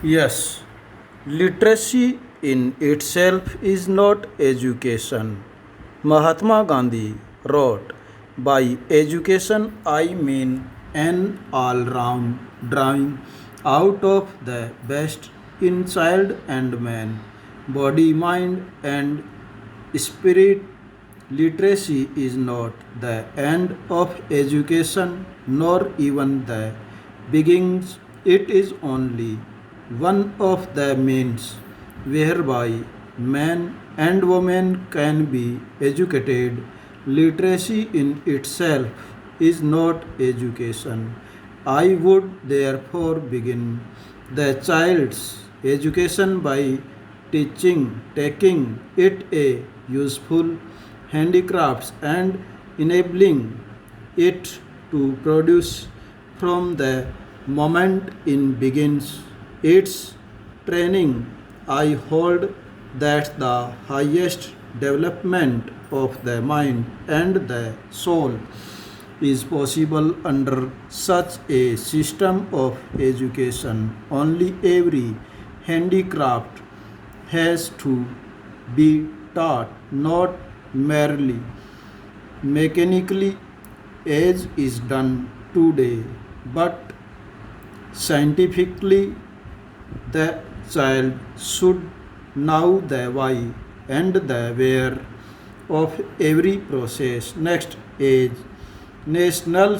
Yes, literacy in itself is not education. Mahatma Gandhi wrote, by education I mean an all round drawing out of the best in child and man, body, mind, and spirit. Literacy is not the end of education nor even the beginnings, it is only one of the means whereby man and woman can be educated. Literacy in itself is not education. I would therefore begin the child's education by taking it a useful handicrafts and enabling it to produce from the moment it begins its training. I hold that the highest development of the mind and the soul is possible under such a system of education. Only every handicraft has to be taught, not merely mechanically as is done today, but scientifically. The child should know the why and the where of every process. Next is national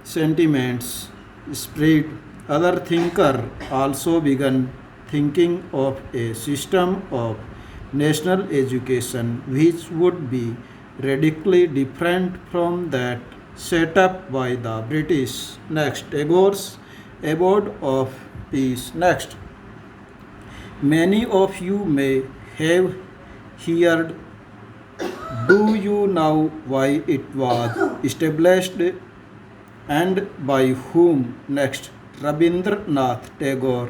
sentiments spread. Other thinker also began thinking of a system of national education which would be radically different from that set up by the British. Next, Tagore's Abode of Peace. Next, many of you may have heard. Do you know why it was established and by whom? Next, Rabindranath Tagore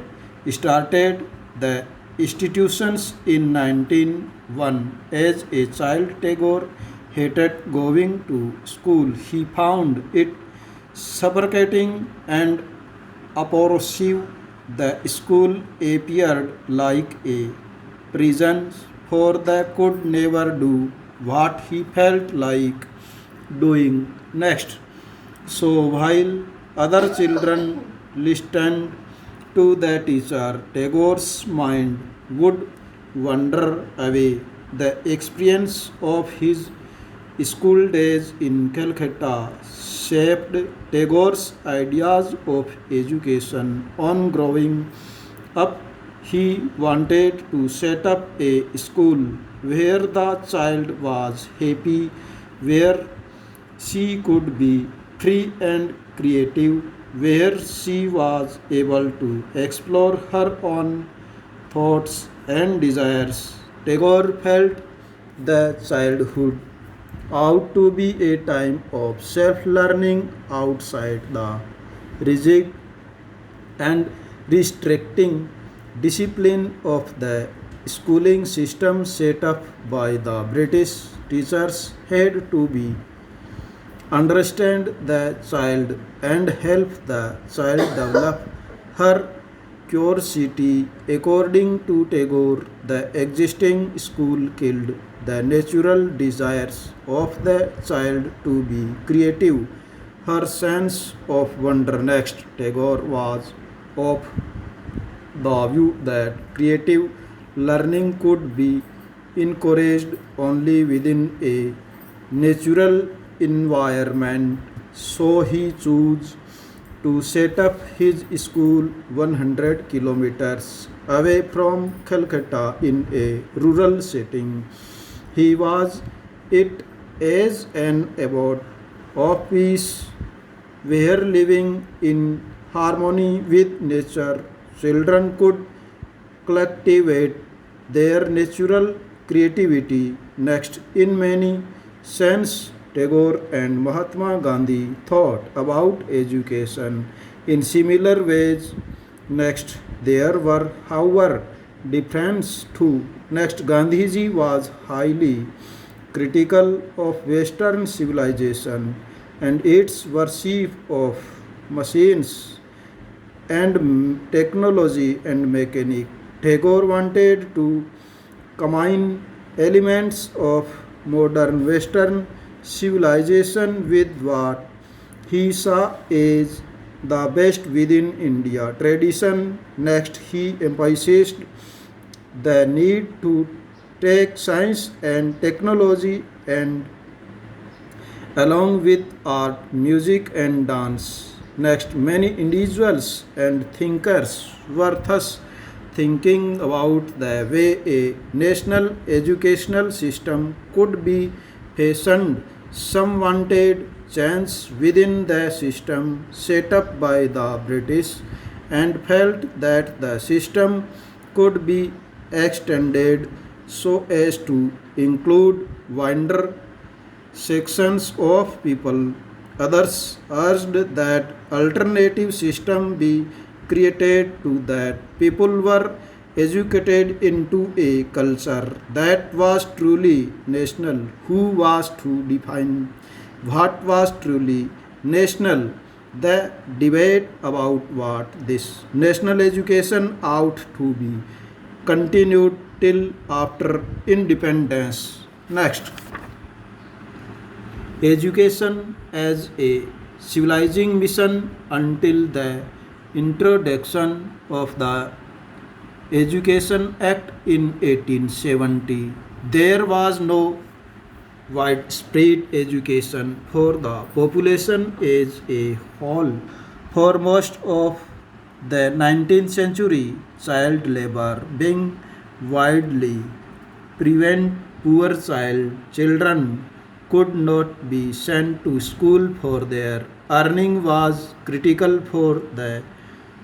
started the institutions in 1901. As a child, Tagore hated going to school. He found it suffocating and oppressive. The school appeared like a prison, for they could never do what he felt like doing. Next, so while other children listened to the teacher, Tagore's mind would wander away. The experience of his school days in Calcutta shaped Tagore's ideas of education. On growing up, he wanted to set up a school where the child was happy, where she could be free and creative, where she was able to explore her own thoughts and desires. Tagore felt the childhood ought to be a time of self learning outside the rigid and restricting discipline of the schooling system set up by the British. Teachers had to be understand the child and help the child develop her curiosity. According to Tagore, the existing school killed the natural desires of the child to be creative. Her sense of wonder. Next, Tagore was of the view that creative learning could be encouraged only within a natural environment. So he chose to set up his school 100 kilometers away from Calcutta in a rural setting. He was it as an abode of peace where living in harmony with nature, children could cultivate their natural creativity. Next, in many sense, Tagore and Mahatma Gandhi thought about education in similar ways. Next, there were, however, differences too. Next, Gandhiji was highly critical of Western civilization and its worship of machines and technology and mechanic. Tagore wanted to combine elements of modern Western civilization with what he saw as the best within India tradition. Next, he emphasized the need to take science and technology and along with art, music, and dance. Next, many individuals and thinkers were thus thinking about the way a national educational system could be fashioned. Some wanted change within the system set up by the British and felt that the system could be extended so as to include wider sections of people. Others urged that alternative system be created to that people were educated into a culture that was truly national. Who was to define what was truly national? The debate about what this national education ought to be continued till after independence. Next, education as a civilizing mission. Until the introduction of the Education Act in 1870, there was no widespread education for the population as a whole. For most of the 19th century, child labor being widely prevent poor children could not be sent to school for their earning was critical for the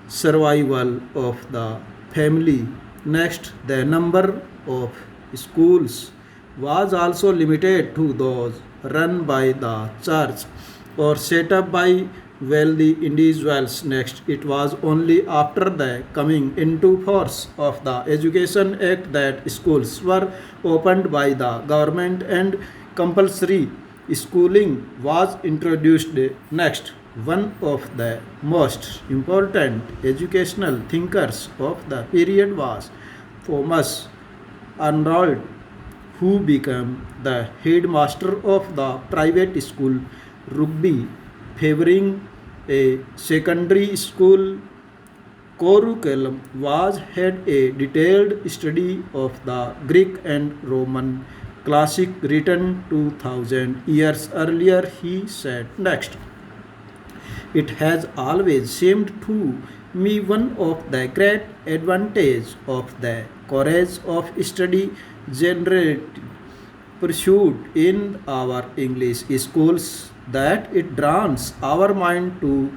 survival of the family. Next, the number of schools was also limited to those run by the church or set up by wealthy individuals. Next, it was only after the coming into force of the Education Act that schools were opened by the government and compulsory schooling was introduced. Next, one of the most important educational thinkers of the period was Thomas Arnold, who became the headmaster of the private school Rugby, favoring a secondary school curriculum was had a detailed study of the Greek and Roman classic written 2000 years earlier. He said next, it has always seemed to me one of the great advantages of the courage of study generally pursued in our English schools that it draws our mind to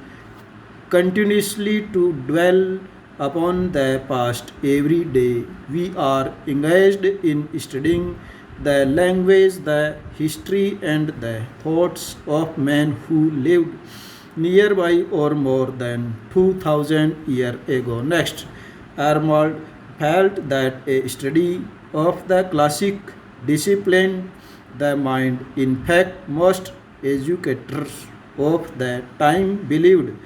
continuously to dwell upon the past every day. We are engaged in studying the language, the history, and the thoughts of men who lived nearby or more than 2000 years ago. Next, Arnold felt that a study of the classic disciplined the mind. In fact, most educators of the time believed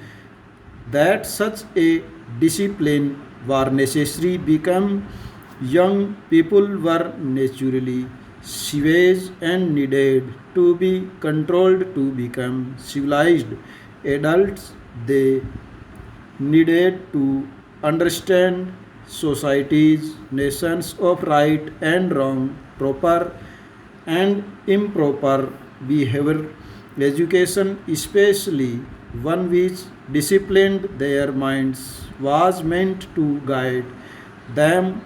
that such a discipline was necessary become young people were naturally savage and needed to be controlled to become civilized adults. They needed to understand societies, nations of right and wrong, proper and improper behavior. Education, especially one which disciplined their minds, was meant to guide them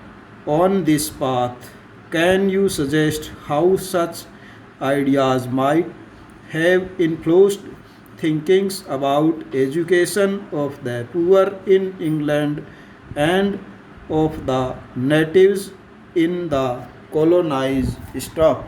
on this path. Can you suggest how such ideas might have influenced thinkings about education of the poor in England and of the natives in the colonized stuff?